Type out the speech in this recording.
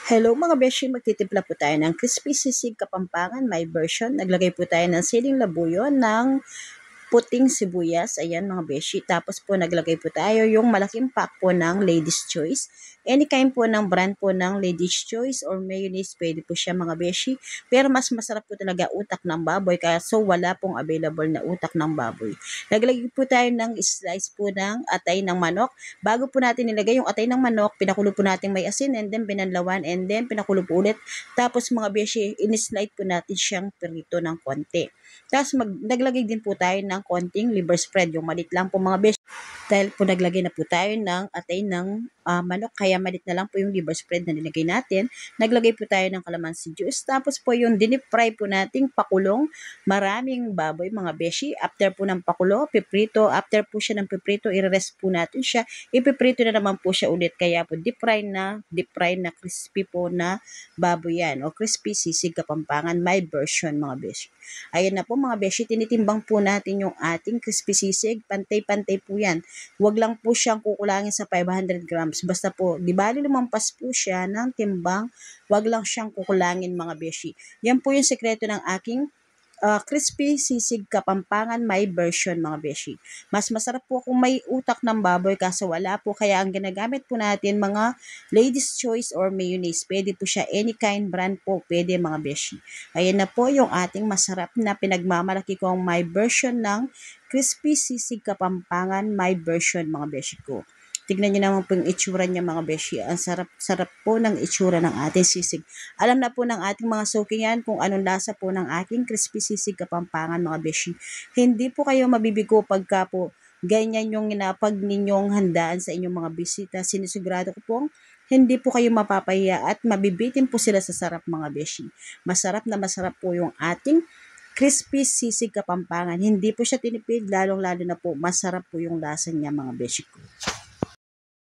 Hello mga beshi, magtitimpla po tayo ng crispy sisig Kapampangan, my version. Naglagay po tayo ng siling labuyo, ng puting sibuyas, ayan mga beshi. Tapos po naglagay po tayo yung malaking pack po ng Lady's Choice. Any kind po ng brand po ng Lady's Choice or mayonnaise, pwede po siya mga beshi. Pero mas masarap po talaga utak ng baboy, kaya so wala pong available na utak ng baboy. Naglagay po tayo ng slice po ng atay ng manok. Bago po natin nilagay yung atay ng manok, pinakulo po natin may asin and then binanlawan and then pinakulo po ulit. Tapos mga beshi, in-slide po natin siyang perito ng konti. Tapos naglagay din po tayo ng konting liver spread, yung malit lang po mga beshi. Dahil po naglagay na po tayo ng atay ng manok, kaya malit na lang po yung liver spread na nilagay natin. Naglagay po tayo ng calamansi juice. Tapos po yung dinip-fry po nating pakulong maraming baboy mga beshi. After po ng pakulo, piprito. After po siya ng piprito, i-rest po natin siya. Ipiprito na naman po siya ulit. Kaya po deep fry na crispy po na baboy yan. O crispy sisig Kapampangan, my version mga beshi. Ayan na po mga beshi, tinitimbang po natin yung ating crispy sisig. Pantay-pantay po yan. Huwag lang po siyang kukulangin sa 500 grams. Basta po, di bali lumampas po siya ng timbang, huwag lang siyang kukulangin mga beshi. Yan po yung sekreto ng aking crispy sisig Kapampangan, my version mga beshi. Mas masarap po kung may utak ng baboy, kaso wala po, kaya ang ginagamit po natin mga Lady's Choice or mayonnaise. Pwede po siya any kind brand po, pwede mga beshi. Ayan na po yung ating masarap na pinagmamalaki kong my version ng crispy sisig Kapampangan, my version mga beshi ko. Tignan nyo naman po yung itsura niya mga beshi. Ang sarap po ng itsura ng ating sisig. Alam na po ng ating mga sukingan kung anong lasa po ng aking crispy sisig Kapampangan mga beshi. Hindi po kayo mabibigo pagka po ganyan yung inapag ninyong handaan sa inyong mga bisita. Sinisigurado ko pong hindi po kayo mapapahiya at mabibitin po sila sa sarap mga beshi. Masarap na masarap po yung ating crispy sisig Kapampangan. Hindi po siya tinipid, lalong-lalo na po masarap po yung lasa niya mga beshi ko.